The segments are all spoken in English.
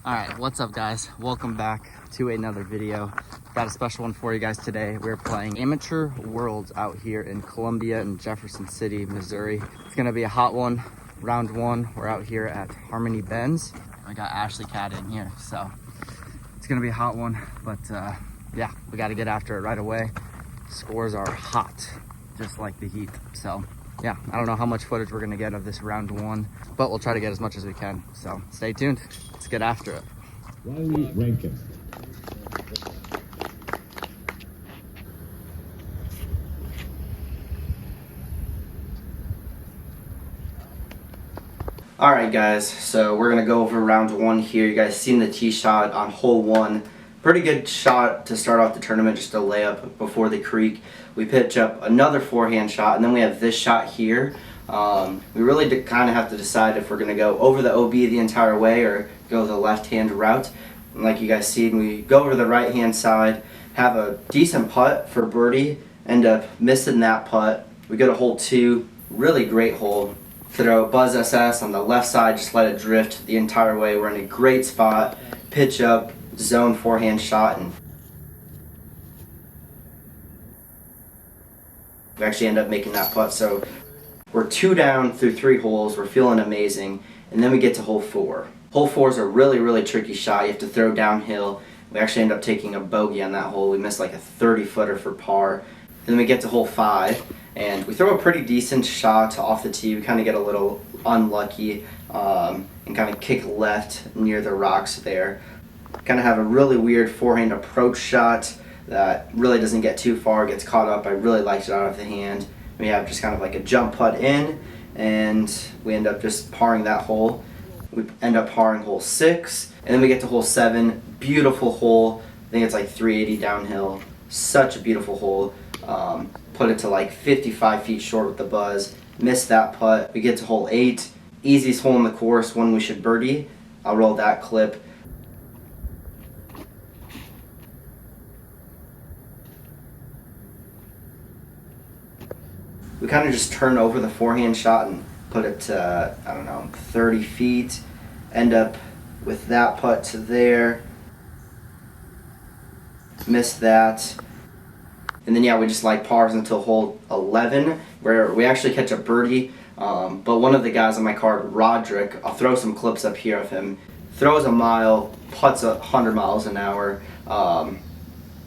Alright, what's up guys? Welcome back to another video. Got a special one for you guys today. We're playing Amateur Worlds out here in Columbia and Jefferson City, Missouri. It's gonna be a hot one, round one. We're out here at Harmony Benz. I got Ashley Cat in here, so it's gonna be a hot one, but yeah, we gotta get after it right away. Scores are hot, just like the heat. So yeah, I don't know how much footage we're gonna get of this round one, but we'll try to get as much as we can. So stay tuned. Let's get after it. Riley Rankin. All right, guys. So we're gonna go over round one here. You guys seen the tee shot on hole one. Pretty good shot to start off the tournament, just a layup before the creek. We pitch up another forehand shot, and then we have this shot here. We really kind of have to decide if we're going to go over the OB the entire way or go the left-hand route. And like you guys see, we go over the right-hand side, have a decent putt for birdie, end up missing that putt. We go to hole two, really great hole. Throw Buzz SS on the left side, just let it drift the entire way. We're in a great spot, pitch up, zone forehand shot, and we actually end up making that putt. So we're 2 down through 3 holes. We're feeling amazing. And then we get to hole 4. Hole 4 is a really tricky shot. You have to throw downhill. We actually end up taking a bogey on that hole. We missed like a 30-footer for par. And then we get to hole 5, and we throw a pretty decent shot off the tee. We kind of get a little unlucky and kind of kick left near the rocks there. Kind of have a really weird forehand approach shot that really doesn't get too far, gets caught up. I really liked it out of the hand. We have just kind of like a jump putt in, and we end up just parring that hole. We end up parring hole 6, and then we get to hole 7. Beautiful hole. I think it's like 380 downhill. Such a beautiful hole. Put it to like 55 feet short with the Buzz. Missed that putt. We get to hole 8. Easiest hole in the course, one we should birdie. I'll roll that clip. We kind of just turn over the forehand shot and put it to, I don't know, 30 feet. End up with that putt to there. Missed that. And then, yeah, we just like pars until hole 11, where we actually catch a birdie. But one of the guys on my card, Roderick, I'll throw some clips up here of him, throws a mile, putts 100 miles an hour.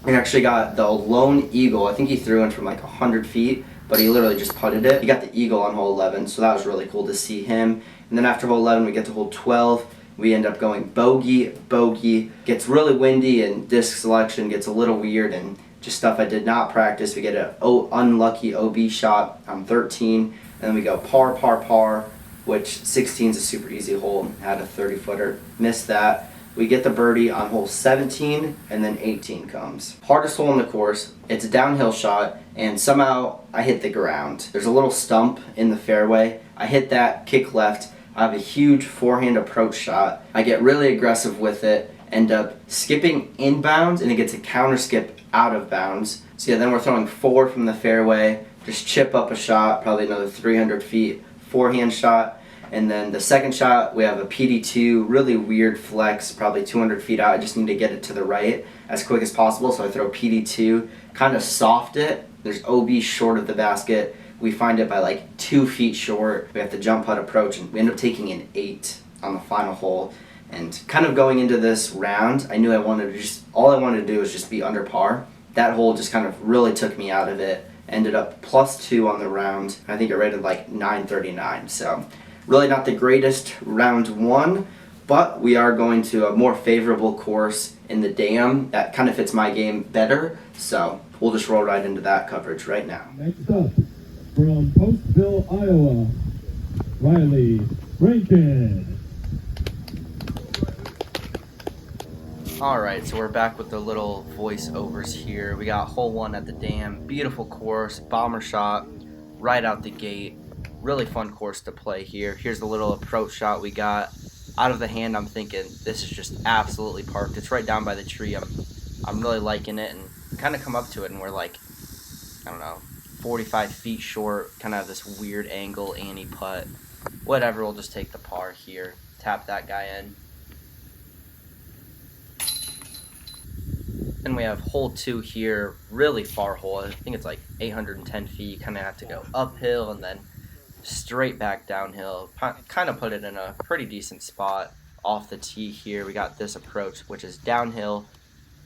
He actually got the lone eagle. I think he threw in from like 100 feet. But he literally just putted it. He got the eagle on hole 11, so that was really cool to see him. And then after hole 11, we get to hole 12. We end up going bogey. Gets really windy, and disc selection gets a little weird, and just stuff I did not practice. We get an unlucky OB shot on 13, and then we go par, which 16 is a super easy hole. Had a 30-footer, missed that. We get the birdie on hole 17, and then 18 comes. Hardest hole in the course. It's a downhill shot, and somehow I hit the ground. There's a little stump in the fairway. I hit that, kick left. I have a huge forehand approach shot. I get really aggressive with it, end up skipping inbounds, and it gets a counter skip out of bounds. So yeah, then we're throwing 4 from the fairway, just chip up a shot, probably another 300 feet, forehand shot. And then the second shot, we have a PD2, really weird flex, probably 200 feet out. I just need to get it to the right as quick as possible, so I throw PD2, kind of soft it. There's OB short of the basket. We find it by like 2 feet short. We have to jump putt approach, and we end up taking an 8 on the final hole. And kind of going into this round, I knew all I wanted to do was just be under par. That hole just kind of really took me out of it. Ended up +2 on the round. I think it rated like 939, so really not the greatest round one, but we are going to a more favorable course in the Dam that kind of fits my game better, so we'll just roll right into that coverage right now. Next up, from Postville, Iowa, Riley Rankin. Alright, so we're back with the little voiceovers here. We got hole 1 at the Dam. Beautiful course, bomber shot, right out the gate. Really fun course to play here. Here's the little approach shot we got. Out of the hand, I'm thinking this is just absolutely parked. It's right down by the tree. I'm really liking it, and kind of come up to it, and we're like, I don't know, 45 feet short. Kind of have this weird angle, Annie putt. Whatever, we'll just take the par here. Tap that guy in. Then we have hole 2 here, really far hole. I think it's like 810 feet. You kind of have to go uphill and then straight back downhill. Kind of put it in a pretty decent spot off the tee here. We got this approach, which is downhill.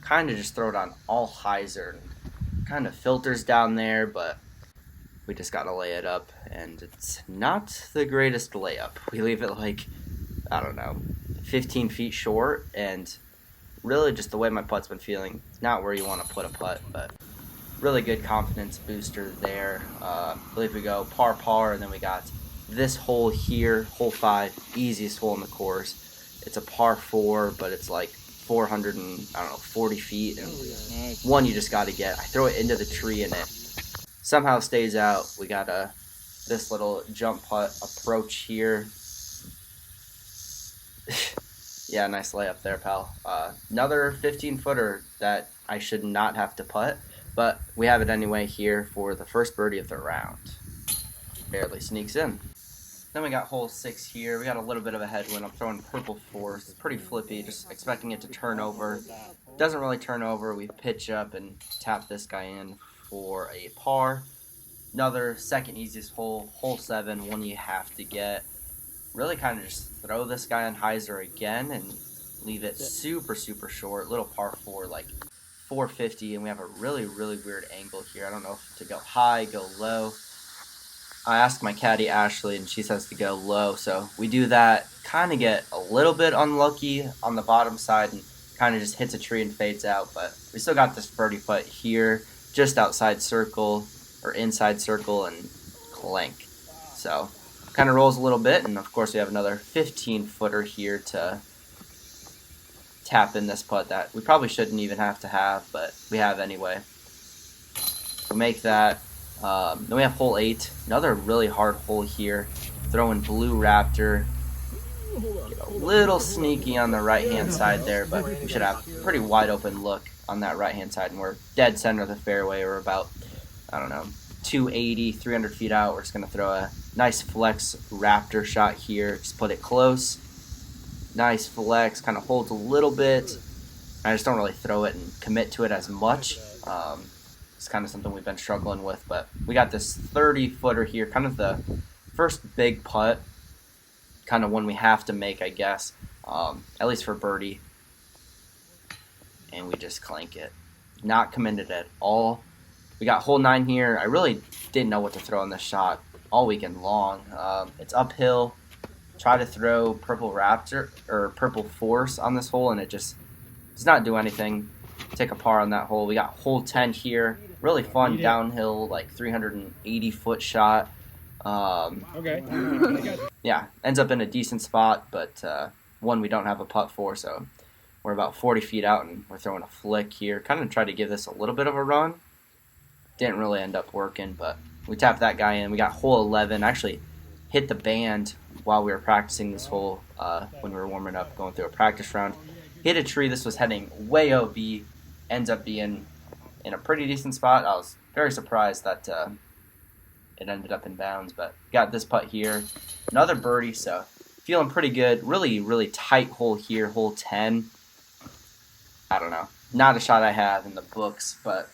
Kind of just throw it on all hyzer. Kind of filters down there, but we just got to lay it up, and it's not the greatest layup. We leave it like, I don't know, 15 feet short, and really just the way my putt's been feeling, not where you want to put a putt, but really good confidence booster there. I believe we go par, and then we got this hole here, hole 5, easiest hole in the course. It's a par 4, but it's like 40 feet, and one you just got to get. I throw it into the tree, and it somehow stays out. We got this little jump putt approach here. Yeah, nice layup there, pal. Another 15-footer that I should not have to putt, but we have it anyway here for the first birdie of the round. Barely sneaks in. Then we got hole 6 here. We got a little bit of a headwind. I'm throwing purple force. It's pretty flippy, just expecting it to turn over. Doesn't really turn over. We pitch up and tap this guy in for a par. Another second easiest hole, hole 7, one you have to get. Really kind of just throw this guy on hyzer again and leave it super short. Little par 4, like 450, and we have a really weird angle here. I don't know if to go high, go low. I asked my caddy Ashley, and she says to go low, so we do that. Kind of get a little bit unlucky on the bottom side and kind of just hits a tree and fades out, but we still got this birdie putt here, just outside circle or inside circle, and clank. So kind of rolls a little bit, and of course we have another 15-footer here to tap in this putt that we probably shouldn't even have to have, but we have anyway. We'll make that. Then we have hole 8, another really hard hole here. Throwing Blue Raptor. Get a little sneaky on the right-hand side there, but we should have a pretty wide open look on that right-hand side, and we're dead center of the fairway. We're about, I don't know, 280, 300 feet out. We're just going to throw a nice flex Raptor shot here. Just put it close. Nice flex, kind of holds a little bit. I just don't really throw it and commit to it as much. It's kind of something we've been struggling with, but we got this 30-footer here, kind of the first big putt, kind of one we have to make, I guess, at least for birdie, and we just clank it. Not committed at all. We got hole 9 here. I really didn't know what to throw in this shot all weekend long. It's uphill. Try to throw purple Raptor or purple Force on this hole, and it just does not do anything. Take a par on that hole. We got hole 10 here. Really fun downhill, like 380-foot shot. Yeah, ends up in a decent spot, but one we don't have a putt for, so we're about 40 feet out, and we're throwing a flick here. Kind of try to give this a little bit of a run. Didn't really end up working, but we tapped that guy in. We got hole 11. Actually hit the band while we were practicing this hole when we were warming up, going through a practice round. Hit a tree. This was heading way OB. Ends up being in a pretty decent spot. I was very surprised that it ended up in bounds, but got this putt here. Another birdie, so feeling pretty good. Really tight hole here, hole 10. I don't know. Not a shot I have in the books, but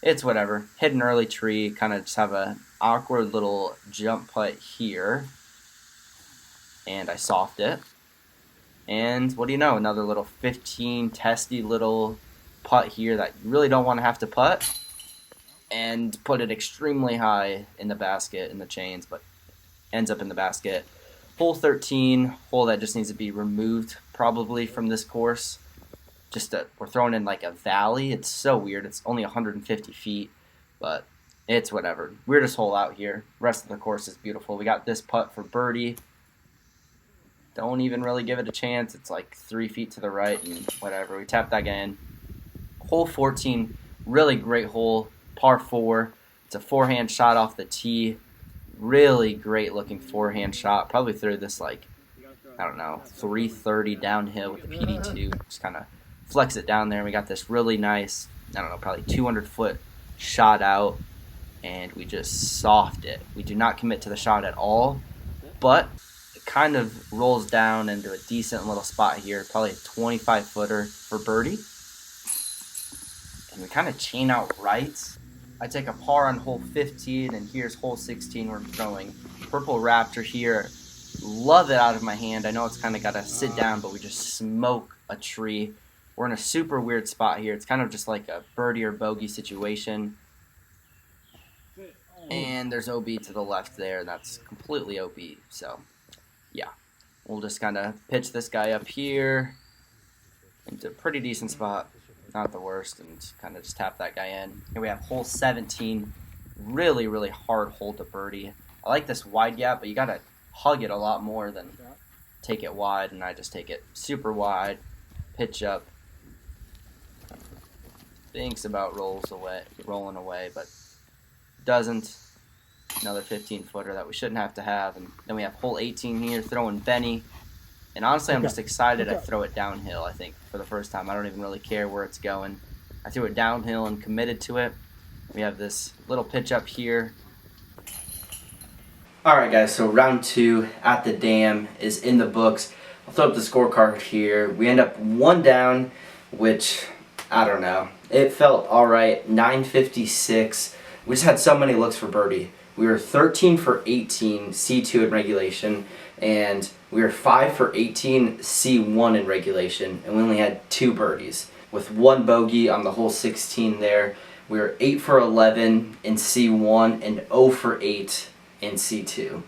it's whatever. Hit an early tree, kind of just have an awkward little jump putt here. And I softed it. And what do you know? Another little 15 testy little putt here that you really don't want to have to putt. And put it extremely high in the basket, in the chains, but ends up in the basket. Hole 13, hole that just needs to be removed probably from this course. We're throwing in like a valley. It's so weird. It's only 150 feet, but it's whatever. Weirdest hole out here. Rest of the course is beautiful. We got this putt for birdie. Don't even really give it a chance. It's like 3 feet to the right and whatever. We tap that guy in. Hole 14, really great hole. Par 4. It's a forehand shot off the tee. Really great looking forehand shot. Probably threw this like, I don't know, 330 downhill with the PD2. Just kind of flex it down there. We got this really nice, I don't know, probably 200-foot shot out, and we just soft it. We do not commit to the shot at all, but it kind of rolls down into a decent little spot here, probably a 25-footer for birdie. and we kind of chain out right. I take a par on hole 15, and here's hole 16 where I'm throwing Purple Raptor here. Love it out of my hand. I know it's kind of got to sit down, but we just smoke a tree. We're in a super weird spot here. It's kind of just like a birdie or bogey situation. And there's OB to the left there, and that's completely OB. So, yeah. We'll just kind of pitch this guy up here into a pretty decent spot. Not the worst, and kind of just tap that guy in. Here we have hole 17. Really, really hard hole to birdie. I like this wide gap, but you got to hug it a lot more than take it wide, and I just take it super wide, pitch up. Thinks about rolling away, but doesn't. Another 15-footer that we shouldn't have to have. And then we have hole 18 here, throwing Benny. And honestly, I'm just excited I throw it downhill, I think, for the first time. I don't even really care where it's going. I threw it downhill and committed to it. We have this little pitch up here. All right, guys, so round 2 at the dam is in the books. I'll throw up the scorecard here. We end up 1 down, which, I don't know. It felt all right, 956. We just had so many looks for birdie. We were 13 for 18 C2 in regulation, and we were 5 for 18 C1 in regulation, and we only had 2 birdies. With 1 bogey on the hole 16 there, we were 8 for 11 in C1 and 0 for 8 in C2.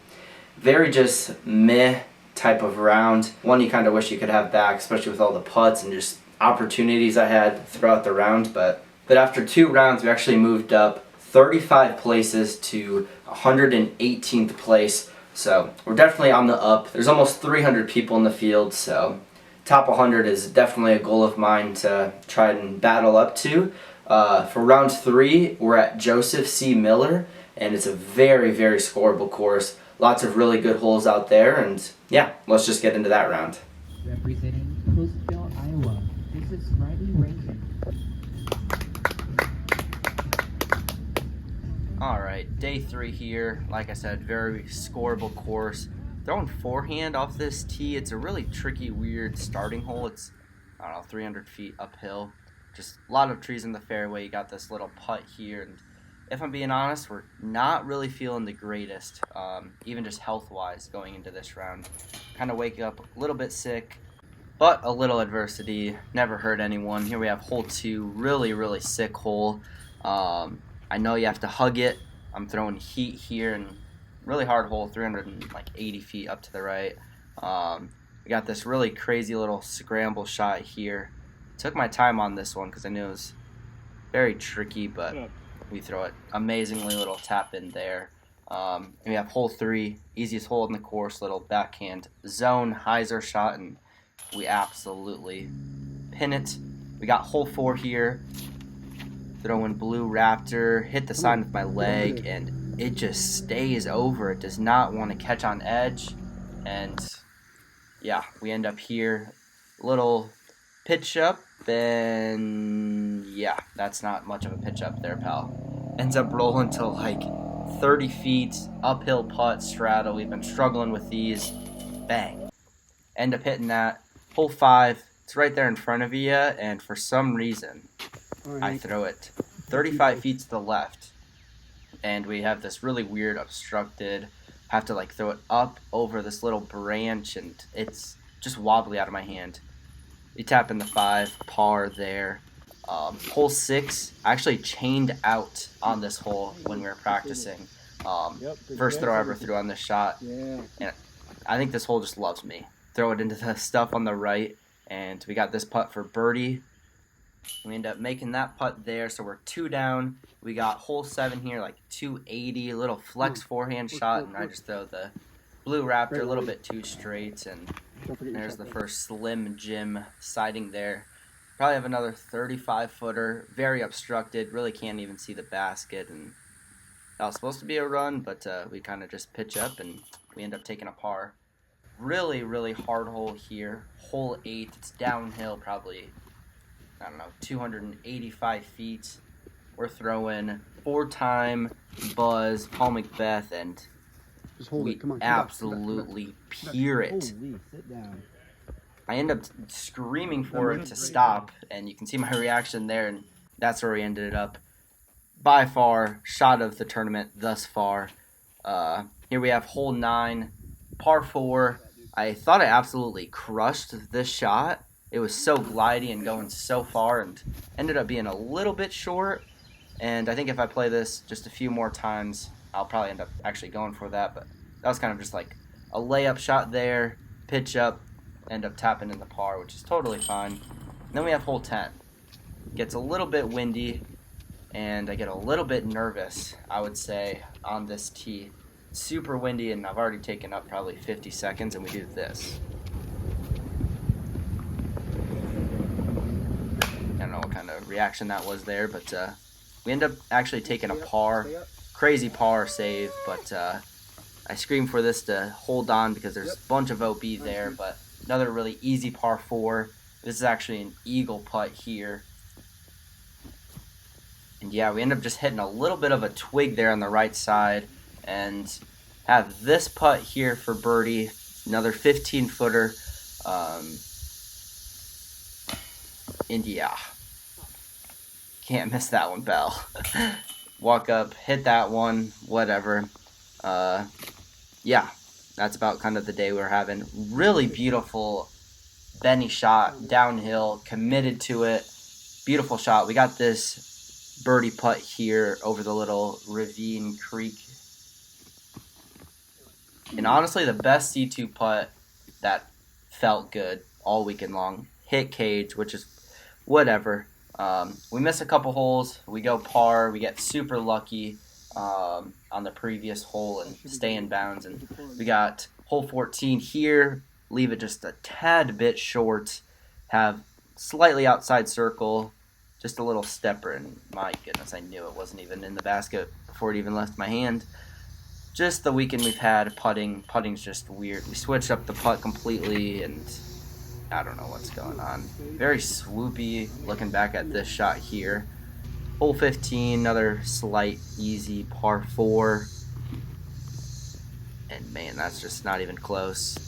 Very just meh type of round. One you kind of wish you could have back, especially with all the putts and just opportunities I had throughout the round. But after 2 rounds, we actually moved up 35 places to 118th place. So we're definitely on the up. There's almost 300 people in the field, so top 100 is definitely a goal of mine to try and battle up to. For round 3, we're at Joseph C. Miller, and it's a very, very scoreable course. Lots of really good holes out there, and yeah, let's just get into that round. Representing Postville, Iowa, this is Riley Rankin. Alright, day 3 here. Like I said, very scoreable course. Throwing forehand off this tee, it's a really tricky, weird starting hole. It's, I don't know, 300 feet uphill. Just a lot of trees in the fairway. You got this little putt here, and if I'm being honest, we're not really feeling the greatest, even just health-wise going into this round. Kind of waking up a little bit sick, but a little adversity. Never hurt anyone. Here we have hole 2, really, really sick hole. I know you have to hug it. I'm throwing heat here, and really hard hole, 380 feet up to the right. We got this really crazy little scramble shot here. Took my time on this one because I knew it was very tricky, but we throw it amazingly, little tap in there. And we have hole 3, easiest hole in the course, little backhand zone hyzer shot, and we absolutely pin it. We got hole 4 here. Throwing Blue Raptor, hit the sign with my leg, and it just stays over. It does not want to catch on edge, and yeah, we end up here. Little pitch up, and yeah, that's not much of a pitch up there, pal. Ends up rolling to like 30 feet, uphill putt, straddle. We've been struggling with these. Bang. End up hitting that. Hole 5, it's right there in front of you, and for some reason, I throw it 35 feet to the left, and we have this really weird obstructed, have to like throw it up over this little branch, and it's just wobbly out of my hand. You tap in the 5, par there. Hole 6, I actually chained out on this hole when we were practicing. First throw I ever threw on this shot, and I think this hole just loves me. Throw it into the stuff on the right, and we got this putt for birdie. We end up making that putt there, so we're 2 down. We got hole 7 here, like 280, a little flex forehand shot, and I just throw the Blue Raptor a little bit too straight, and there's the first Slim Jim sighting there. Probably have another 35-footer, very obstructed, really can't even see the basket, and that was supposed to be a run, but we kind of just pitch up, and we end up taking a par. Really, really hard hole here. Hole 8, it's downhill, probably, I don't know, 285 feet. We're throwing 4-time Buzz, Paul Macbeth, and we absolutely peer it. I end up screaming for it to stop, and you can see my reaction there, and that's where we ended up. By far, shot of the tournament thus far. Here we have hole 9, par 4. I thought I absolutely crushed this shot. It was so glidey and going so far, and ended up being a little bit short. And I think if I play this just a few more times, I'll probably end up actually going for that. But that was kind of just like a layup shot there, pitch up, end up tapping in the par, which is totally fine. And then we have hole 10. Gets a little bit windy, and I get a little bit nervous, I would say, on this tee. Super windy, and I've already taken up probably 50 seconds, and we do this. I don't know what kind of reaction that was there, but we end up actually taking a par. Crazy par save, but I screamed for this to hold on because there's a bunch of OB there, but another really easy par 4. This is actually an eagle putt here. And yeah, we end up just hitting a little bit of a twig there on the right side and have this putt here for birdie, another 15-footer. And yeah, can't miss that one, Bell. Walk up, hit that one, whatever. Yeah, that's about kind of the day we're having. Really beautiful Benny shot, downhill, committed to it. Beautiful shot. We got this birdie putt here over the little ravine creek. And honestly, the best C2 putt that felt good all weekend long. Hit cage, which is whatever. We miss a couple holes. We go par. We get super lucky on the previous hole and stay in bounds. And we got hole 14 here. Leave it just a tad bit short. Have slightly outside circle. Just a little stepper, and my goodness, I knew it wasn't even in the basket before it even left my hand. Just the weekend we've had, putting's just weird. We switched up the putt completely, and I don't know what's going on. Very swoopy, looking back at this shot here. Hole 15, another slight, easy par 4. And man, that's just not even close.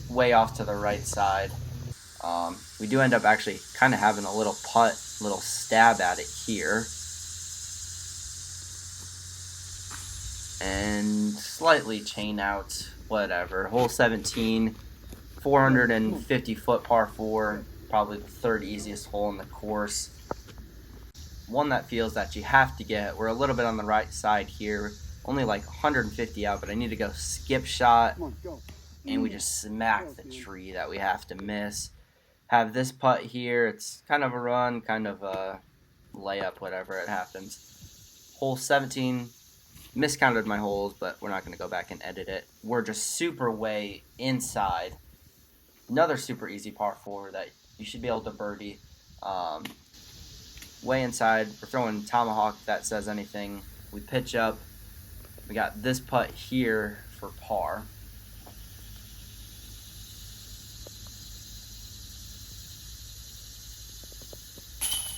Way off to the right side. We do end up actually kind of having a little putt, little stab at it here. And slightly chain out, whatever. Hole 17, 450-foot par 4, probably the third easiest hole in the course. One that feels that you have to get. We're a little bit on the right side here, only like 150 out, but I need to go skip shot. And we just smack the tree that we have to miss. Have this putt here. It's kind of a run, kind of a layup, whatever, it happens. Hole 17, miscounted my holes, but we're not going to go back and edit it. We're just super way inside. Another super easy par 4 that you should be able to birdie. Way inside. We're throwing tomahawk, if that says anything. We pitch up. We got this putt here for par.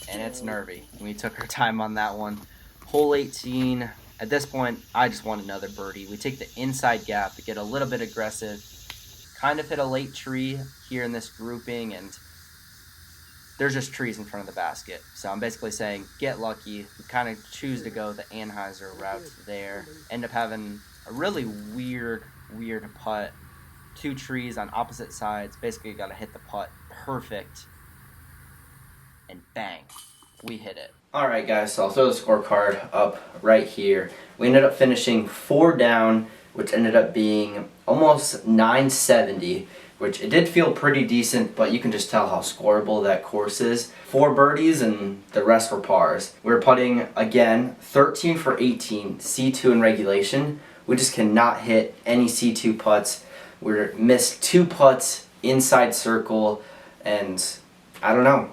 And it's nervy. We took our time on that one. Hole 18. At this point, I just want another birdie. We take the inside gap to get a little bit aggressive. Kind of hit a late tree here in this grouping, and there's just trees in front of the basket. So I'm basically saying, get lucky. We kind of choose to go the Anheuser route there. End up having a really weird putt. 2 trees on opposite sides. Basically, you got to hit the putt perfect. And bang, we hit it. Alright guys, so I'll throw the scorecard up right here. We ended up finishing 4 down, which ended up being almost 970, which it did feel pretty decent, but you can just tell how scoreable that course is. 4 birdies and the rest were pars. We were putting, again, 13 for 18, C2 in regulation. We just cannot hit any C2 putts. We missed 2 putts inside circle, and I don't know.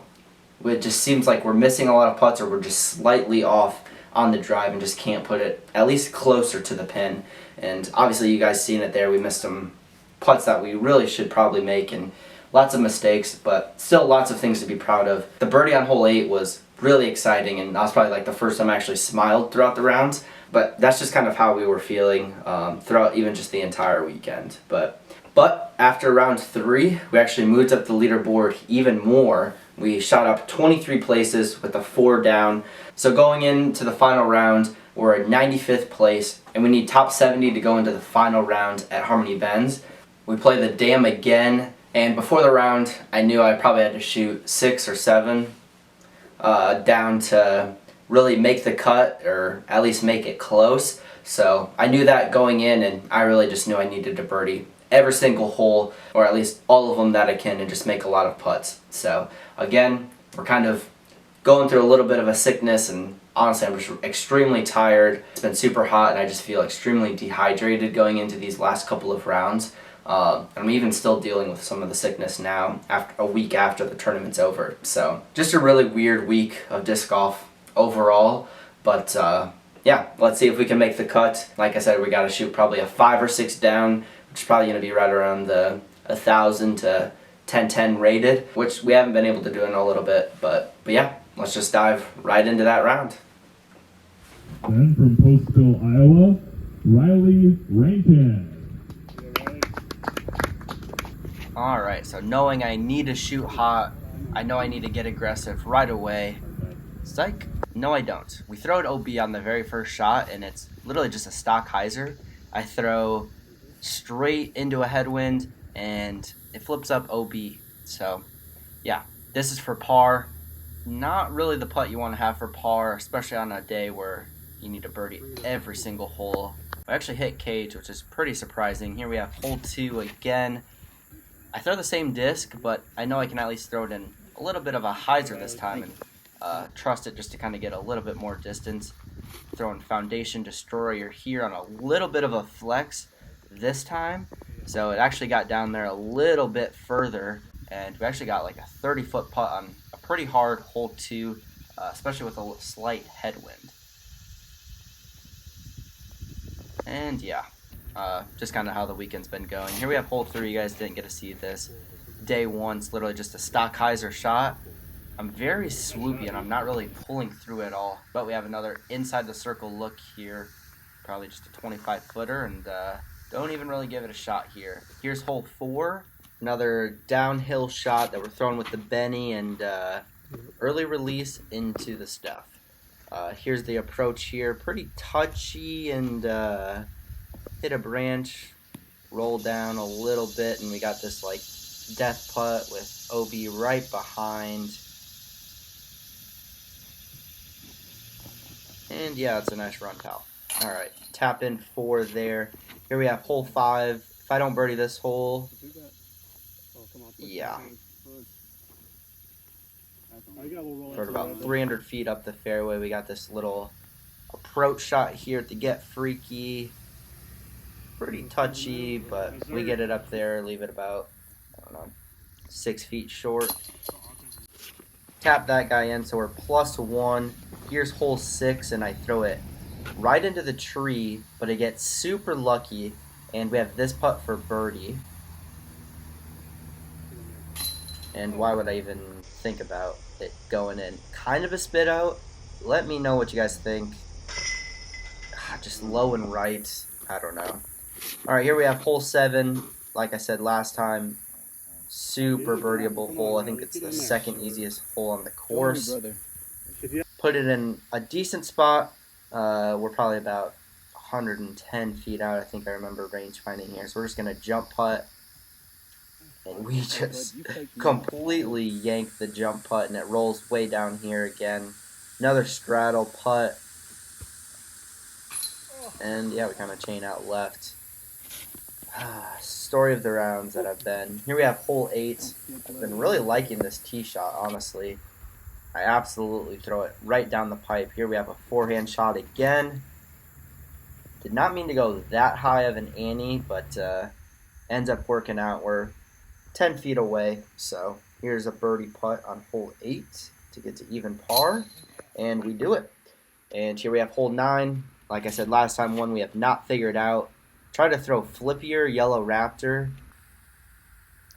It just seems like we're missing a lot of putts, or we're just slightly off on the drive and just can't put it at least closer to the pin. And obviously you guys seen it there. We missed some putts that we really should probably make, and lots of mistakes, but still lots of things to be proud of. The birdie on hole 8 was really exciting, and that was probably like the first time I actually smiled throughout the rounds. But that's just kind of how we were feeling throughout even just the entire weekend. But But after round 3, we actually moved up the leaderboard even more. We shot up 23 places with a 4 down. So going into the final round, we're at 95th place, and we need top 70 to go into the final round at Harmony Bends. We play the dam again, and before the round, I knew I probably had to shoot 6 or 7 down to really make the cut, or at least make it close. So I knew that going in, and I really just knew I needed to birdie every single hole, or at least all of them that I can, and just make a lot of putts. So again, we're kind of going through a little bit of a sickness, and honestly I'm just extremely tired. It's been super hot, and I just feel extremely dehydrated going into these last couple of rounds. I'm even still dealing with some of the sickness now, after a week after the tournament's over. So just a really weird week of disc golf overall, but yeah, let's see if we can make the cut. Like I said, we got to shoot probably a 5 or 6 down, which is probably going to be right around the 1,000 to 1010 rated, which we haven't been able to do in a little bit. But yeah, let's just dive right into that round. Then from Postville, Iowa, Riley Rankin. Alright, so knowing I need to shoot hot, I know I need to get aggressive right away. Psych. No, I don't. We throw an OB on the very first shot, and it's literally just a stock hyzer. I throw straight into a headwind, and it flips up OB. So, yeah, this is for par. Not really the putt you want to have for par, especially on a day where you need to birdie every single hole. I actually hit cage, which is pretty surprising. Here we have hole 2 again. I throw the same disc, but I know I can at least throw it in a little bit of a hyzer this time, and trust it just to kind of get a little bit more distance. Throwing Foundation Destroyer here on a little bit of a flex this time, so it actually got down there a little bit further, and we actually got like a 30-foot putt on a pretty hard hole 2, especially with a slight headwind. And yeah, just kind of how the weekend's been going. Here we have hole 3. You guys didn't get to see this. Day 1's literally just a stock hyzer shot. I'm very swoopy, and I'm not really pulling through at all. But we have another inside the circle look here. Probably just a 25-footer, and don't even really give it a shot here. Here's hole 4. Another downhill shot that we're throwing with the Benny, and early release into the stuff. Here's the approach here. Pretty touchy, and hit a branch, roll down a little bit, and we got this like death putt with OB right behind. And yeah, it's a nice run, pal. Alright, tap in 4 there. Here we have hole 5. If I don't birdie this hole, yeah. We're about 300 feet up the fairway. We got this little approach shot here to get freaky. Pretty touchy, but we get it up there, leave it about, I don't know, 6 feet short. Tap that guy in, so we're +1. Here's hole 6, and I throw it right into the tree, but it gets super lucky, and we have this putt for birdie. And why would I even think about it going in? Kind of a spit out. Let me know what you guys think. Just low and right. I don't know. Alright, here we have hole 7. Like I said last time, super birdieable hole. I think it's the second easiest hole on the course. Put it in a decent spot. We're probably about 110 feet out. I think I remember range finding here. So we're just going to jump putt. And we just completely yank the jump putt, and it rolls way down here again. Another straddle putt. And yeah, we kind of chain out left. Story of the rounds that I've been. Here we have hole 8. I've been really liking this tee shot, honestly. I absolutely throw it right down the pipe. Here we have a forehand shot again. Did not mean to go that high of an ante, but ends up working out. We're 10 feet away, so here's a birdie putt on hole 8 to get to even par, and we do it. And here we have hole 9. Like I said last time, one we have not figured out. Try to throw flippier yellow raptor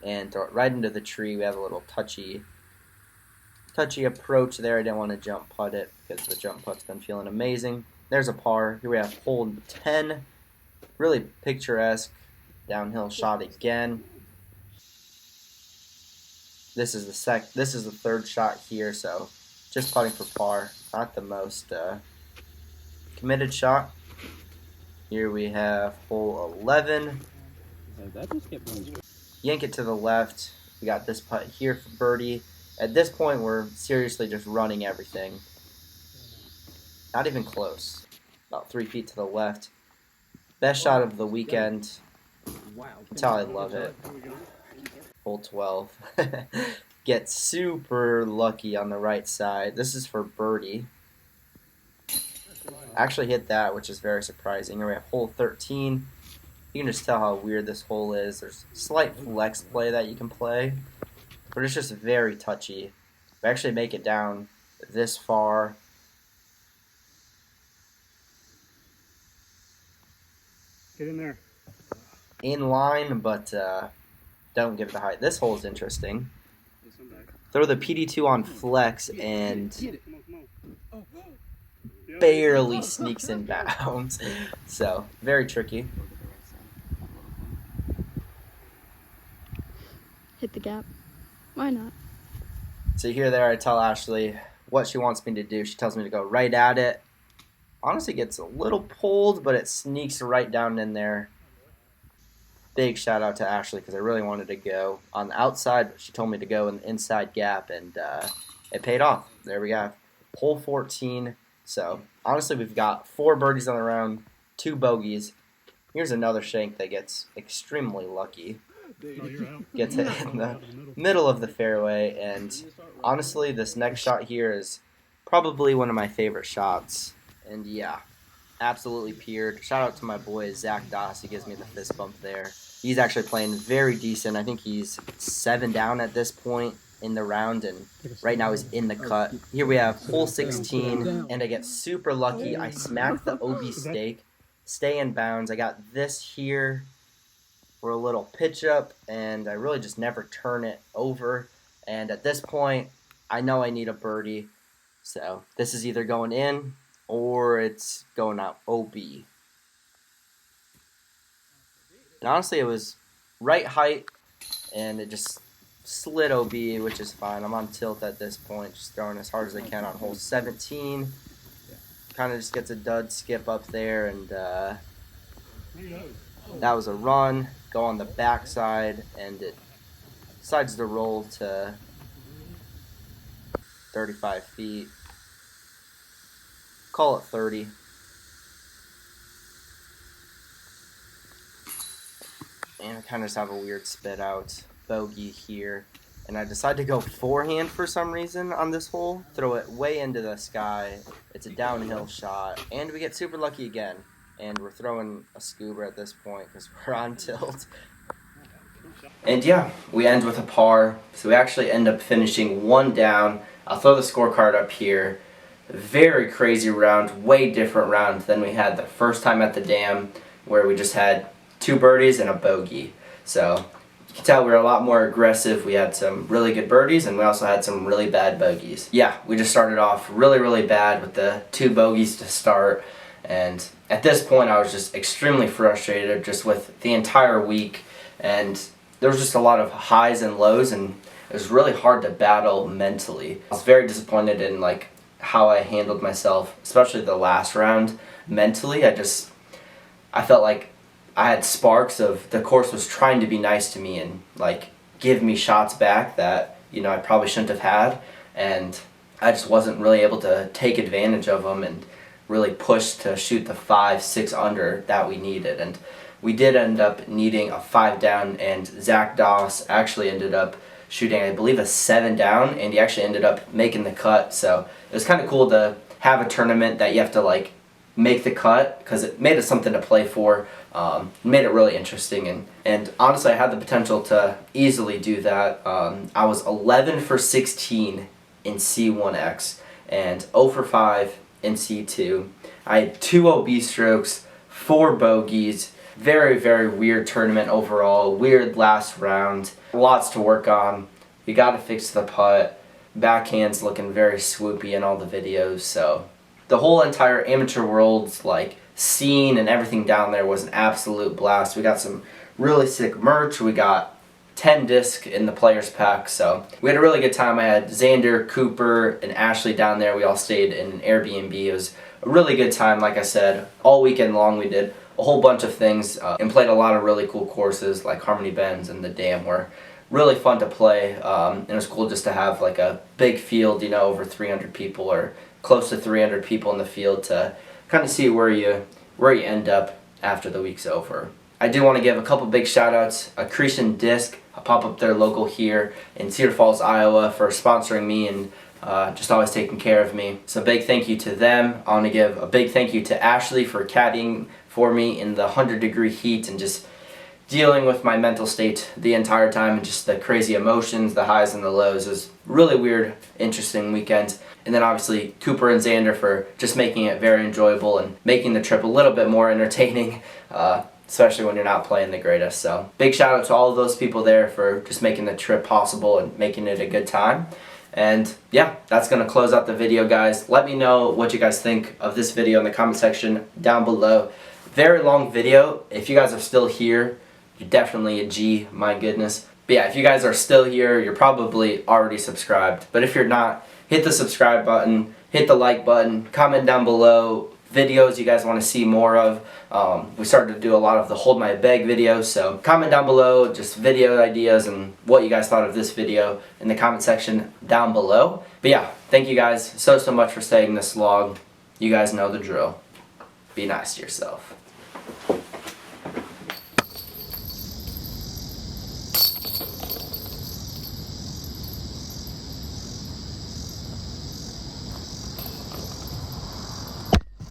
and throw it right into the tree. We have a little touchy approach there. I didn't want to jump putt it because the jump putt's been feeling amazing. There's a par. Here we have hole 10. Really picturesque. Downhill shot again. This is the third shot here, so just putting for par. Not the most committed shot. Here we have hole 11. Yank it to the left. We got this putt here for birdie. At this point, we're seriously just running everything. Not even close. About 3 feet to the left. Best shot of the weekend. That's how I love it. Hole 12. Get super lucky on the right side. This is for birdie. Actually hit that, which is very surprising. Here we have hole 13. You can just tell how weird this hole is. There's slight flex play that you can play, but it's just very touchy. We actually make it down this far. Get in there. In line, but don't give it the height. This hole is interesting. Throw the PD2 on flex and barely sneaks in bounds. So, very tricky. Hit the gap. Why not? So here there, I tell Ashley what she wants me to do. She tells me to go right at it. Honestly, gets a little pulled, but it sneaks right down in there. Big shout out to Ashley because I really wanted to go on the outside, but she told me to go in the inside gap, and it paid off. There we go. Hole 14. So honestly, we've got 4 birdies on the round, 2 bogeys. Here's another shank that gets extremely lucky. Gets it in the middle of the fairway, and honestly, this next shot here is probably one of my favorite shots. And yeah, absolutely peered. Shout out to my boy Zach Doss. He gives me the fist bump there. He's actually playing very decent. I think he's 7 down at this point in the round, and right now he's in the cut. Here we have hole 16, and I get super lucky. I smack the OB stake, stay in bounds. I got this here for a little pitch up, and I really just never turn it over. And at this point, I know I need a birdie, so this is either going in or it's going out OB. And honestly, it was right height, and it just slid OB, which is fine. I'm on tilt at this point, just throwing as hard as I can on hole 17. Kind of just gets a dud skip up there, and that was a run. Go on the backside, and it decides to roll to 35 feet. Call it 30. And I kind of just have a weird spit out bogey here. And I decide to go forehand for some reason on this hole. Throw it way into the sky. It's a downhill shot. And we get super lucky again. And we're throwing a scuba at this point because we're on tilt. And yeah, we end with a par. So we actually end up finishing 1 down. I'll throw the scorecard up here. Very crazy round, way different round than we had the first time at the dam, where we just had 2 birdies and a bogey. So you can tell we were a lot more aggressive. We had some really good birdies, and we also had some really bad bogeys. Yeah, we just started off really, really bad with the 2 bogeys to start. And at this point, I was just extremely frustrated just with the entire week. And there was just a lot of highs and lows, and it was really hard to battle mentally. I was very disappointed in how I handled myself, especially the last round. Mentally, I felt like I had sparks of the course was trying to be nice to me and give me shots back that I probably shouldn't have had, and I just wasn't really able to take advantage of them and really push to shoot the 5-6 under that we needed. And we did end up needing a 5 down, and Zach Doss actually ended up shooting, I believe, a 7 down, and he actually ended up making the cut. So it was kind of cool to have a tournament that you have to make the cut, because it made us something to play for. Made it really interesting, and honestly, I had the potential to easily do that. I was 11 for 16 in C1X and 0 for 5 in C2. I had 2 OB strokes, 4 bogeys. Very, very weird tournament overall. Weird last round. Lots to work on. We got to fix the putt. Backhand's looking very swoopy in all the videos. So the whole entire amateur world's scene and everything down there was an absolute blast. We got some really sick merch. We got 10 discs in the players pack, so we had a really good time. I had Xander, Cooper, and Ashley down there. We all stayed in an Airbnb. It was a really good time. Like I said, all weekend long we did a whole bunch of things and played a lot of really cool courses like Harmony Bends and the Dam were really fun to play. And it was cool just to have like a big field, you know, over 300 people or close to 300 people in the field to kind of see where you end up after the week's over. I do want to give a couple big shout outs. Accretion Disc, a pop up there local here in Cedar Falls, Iowa, for sponsoring me and just always taking care of me. So big thank you to them. I want to give a big thank you to Ashley for caddying for me in the 100-degree heat and just dealing with my mental state the entire time and just the crazy emotions, the highs and the lows. It was really weird, interesting weekend. And then obviously Cooper and Xander for just making it very enjoyable and making the trip a little bit more entertaining, especially when you're not playing the greatest. So big shout out to all of those people there for just making the trip possible and making it a good time. And yeah, that's going to close out the video, guys. Let me know what you guys think of this video in the comment section down below. Very long video. If you guys are still here, you're definitely a G, my goodness. But yeah, if you guys are still here, you're probably already subscribed. But if you're not, hit the subscribe button, hit the like button, comment down below videos you guys want to see more of. We started to do a lot of the Hold My Bag videos, so comment down below just video ideas and what you guys thought of this video in the comment section down below. But yeah, thank you guys so much for staying this long. You guys know the drill. Be nice to yourself.